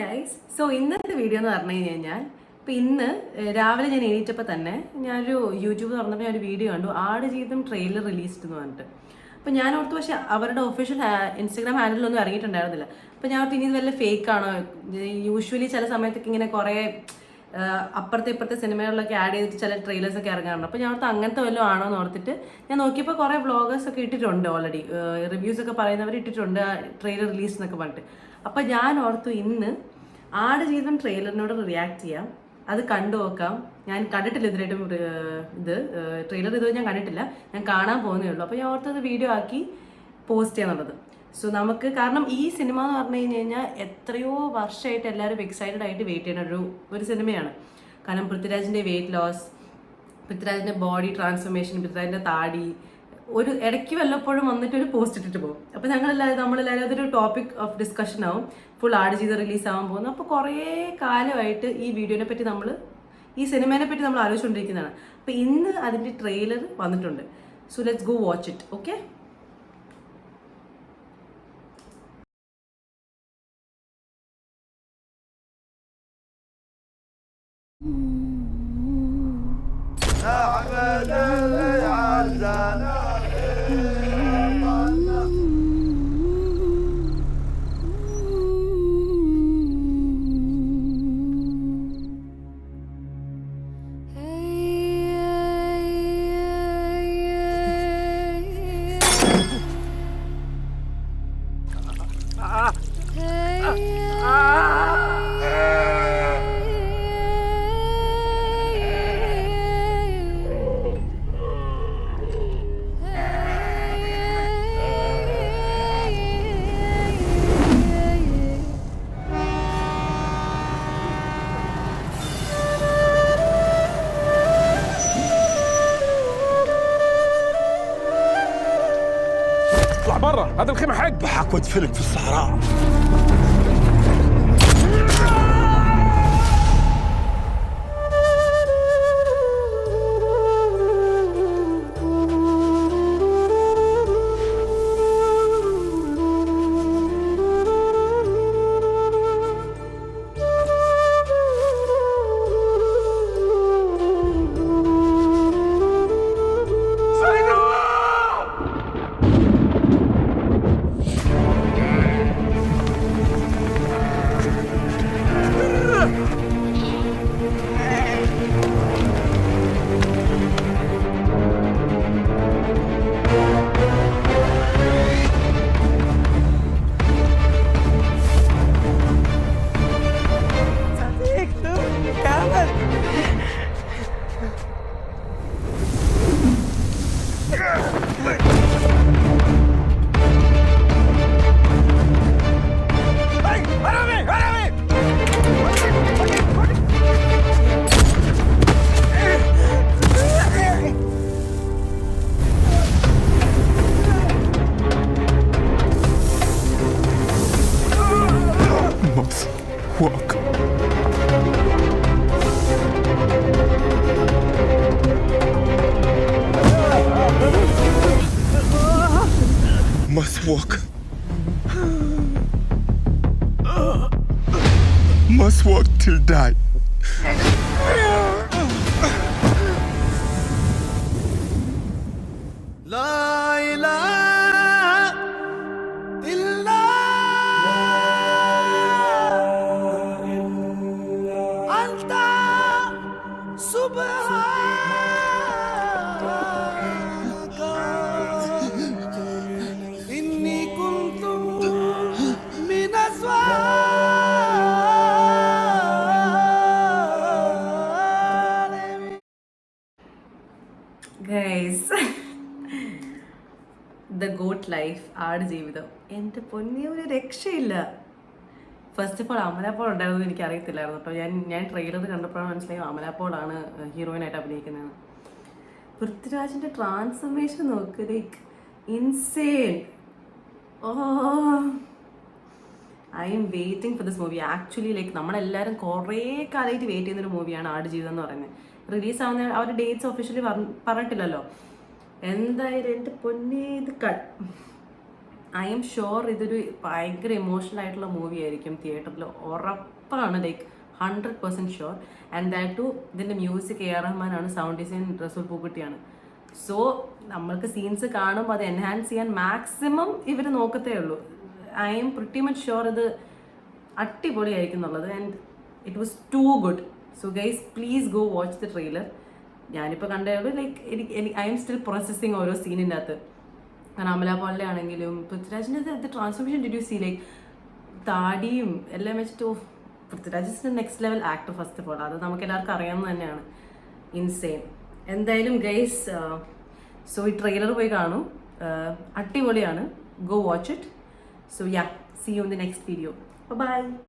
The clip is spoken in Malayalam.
ഗൈസ്. സോ ഇന്നത്തെ വീഡിയോ എന്ന് പറഞ്ഞു കഴിഞ്ഞാൽ ഇന്ന് രാവിലെ ഞാൻ എണീറ്റപ്പോൾ തന്നെ ഞാനൊരു യൂട്യൂബ് തുറന്നപ്പോൾ ഞാൻ ഒരു വീഡിയോ കണ്ടു, ആടുജീവിതം ട്രെയിലർ റിലീസ്ഡ് എന്ന് പറഞ്ഞിട്ട്. അപ്പോൾ ഞാൻ ഓർത്തു, പക്ഷേ അവരുടെ ഒഫീഷ്യൽ ഇൻസ്റ്റാഗ്രാം ഹാൻഡിലൊന്നും ഇറങ്ങിയിട്ടുണ്ടായിരുന്നില്ല. അപ്പോൾ ഞാൻ ഓർത്ത് ഇനി ഇത് വല്ല ഫേക്ക് ആണോ. യൂഷ്വലി ചില സമയത്തൊക്കെ ഇങ്ങനെ കുറേ അപ്പുറത്തെ ഇപ്പുറത്തെ സിനിമകളിലൊക്കെ ആഡ് ചെയ്തിട്ട് ചില ട്രെയിലേഴ്സൊക്കെ ഇറങ്ങാറുണ്ട്. അപ്പോൾ ഞാൻ ഓർത്ത് അങ്ങനത്തെ വല്ലതും ആണോ എന്ന് ഓർത്തിട്ട് ഞാൻ നോക്കിയപ്പോൾ കുറേ വ്ളോഗേഴ്സൊക്കെ ഇട്ടിട്ടുണ്ട്, ഓൾറെഡി റിവ്യൂസൊക്കെ പറയുന്നവർ ഇട്ടിട്ടുണ്ട് ട്രെയിലർ റിലീസ് എന്നൊക്കെ പറഞ്ഞിട്ട്. അപ്പം ഞാൻ ഓർത്തു ഇന്ന് ആടുജീവിതം ട്രെയിലറിനോട് റിയാക്ട് ചെയ്യാം, അത് കണ്ടു നോക്കാം. ഞാൻ കണ്ടിട്ടില്ല ഇതിനായിട്ടും ട്രെയിലർ ഇതുവരെ ഞാൻ കണ്ടിട്ടില്ല, ഞാൻ കാണാൻ പോകുന്നേ ഉള്ളൂ. അപ്പോൾ ഞാൻ ഓർത്തത് വീഡിയോ ആക്കി പോസ്റ്റ് ചെയ്യാന്നുള്ളത്. സോ നമുക്ക്, കാരണം ഈ സിനിമ എന്ന് പറഞ്ഞു കഴിഞ്ഞാൽ എത്രയോ വർഷമായിട്ട് എല്ലാവരും എക്സൈറ്റഡ് ആയിട്ട് വെയിറ്റ് ചെയ്യുന്ന ഒരു സിനിമയാണ്. കാരണം പൃഥ്വിരാജിൻ്റെ വെയിറ്റ് ലോസ്, പൃഥ്വിരാജിൻ്റെ ബോഡി ട്രാൻസ്ഫോർമേഷൻ, പൃഥ്വിരാജിൻ്റെ താടി, ഒരു ഇടയ്ക്ക് വല്ലപ്പോഴും വന്നിട്ട് ഒരു പോസ്റ്റ് ഇട്ടിട്ട് പോകും. അപ്പോൾ നമ്മളെല്ലാവരും അതൊരു ടോപ്പിക് ഓഫ് ഡിസ്കഷൻ ആവും. ഫുൾ ആടുജീവിതം റിലീസ് ആവാൻ പോകുന്നു. അപ്പോൾ കുറേ കാലമായിട്ട് ഈ വീഡിയോനെ പറ്റി ഈ സിനിമേനെ പറ്റി നമ്മൾ ആലോചിച്ചുകൊണ്ടിരിക്കുന്നതാണ്. അപ്പോൾ ഇന്ന് അതിൻ്റെ ട്രെയിലർ വന്നിട്ടുണ്ട്. So let's go watch it. Okay. برا هذا الخيمة حق بحق ود فيلم في الصحراء. Walk. Must walk. Must walk till die. La ilaha illa anta subhanaka inni kuntu min azwalimin. Guys, the got life, Aadujeevitham. എൻ്റെ പൊന്നി, ഒരു രക്ഷയില്ല. ഫസ്റ്റ് ഓഫ് ഓൾ അമലാപോൾ ഉണ്ടായിരുന്നു എനിക്ക് അറിയത്തില്ലായിരുന്നു കേട്ടോ. ഞാൻ ട്രെയിലർ കണ്ടപ്പോഴാണ് മനസ്സിലായി അമലാപോളാണ് ഹീറോയിനായിട്ട് അഭിനയിക്കുന്നത്. പൃഥ്വിരാജിൻ്റെ ട്രാൻസ്ഫർമേഷൻ നോക്ക്, like insane. Oh, I am waiting for this movie. Actually like നമ്മളെല്ലാവരും കുറേ കാലമായിട്ട് വെയിറ്റ് ചെയ്യുന്നൊരു മൂവിയാണ് ആടുജീവിതം എന്ന് പറയുന്നത്. റിലീസ് ആവുന്ന അവരുടെ ഡേറ്റ്സ് ഒഫീഷ്യലി പറഞ്ഞിട്ടില്ലല്ലോ. എന്തായാലും എൻ്റെ പൊന്നേ, ഇത് ഐ എം ഷുവർ ഇതൊരു ഭയങ്കര ഇമോഷണൽ ആയിട്ടുള്ള മൂവി ആയിരിക്കും തിയേറ്ററിൽ, ഉറപ്പാണ്. Like 100% sure. And that to ഇതിൻ്റെ മ്യൂസിക് എ ആർ റഹ്മാനാണ്, സൗണ്ട് ഡിസൈൻ റസൂൽ പൂക്കുട്ടിയാണ്. സോ നമ്മൾക്ക് സീൻസ് കാണുമ്പോൾ അത് എൻഹാൻസ് ചെയ്യാൻ മാക്സിമം ഇവർ നോക്കത്തേ ഉള്ളൂ. I'm pretty much sure ഇത് അടിപൊളിയായിരിക്കും എന്നുള്ളത്. And it was too good. So guys please go watch the trailer. ഞാനിപ്പോൾ കണ്ടത് like I'm still processing ഓരോ സീനിൻ്റെ അകത്ത്. കാരണം അമല പോളിൻ്റെ ആണെങ്കിലും പൃഥ്വിരാജിൻ്റെ transformation did you see, like താടിയും എല്ലാം വെച്ചിട്ട് Prithviraj is next level actor first of all. അത് നമുക്ക് എല്ലാവർക്കും അറിയാവുന്നത് തന്നെയാണ്. ഇൻസെയിൻ. എന്തായാലും ഗൈസ് സോ ഈ ട്രെയിലർ പോയി കാണും, അടിപൊളിയാണ്. Go watch it. So yeah, see you in the next video. By.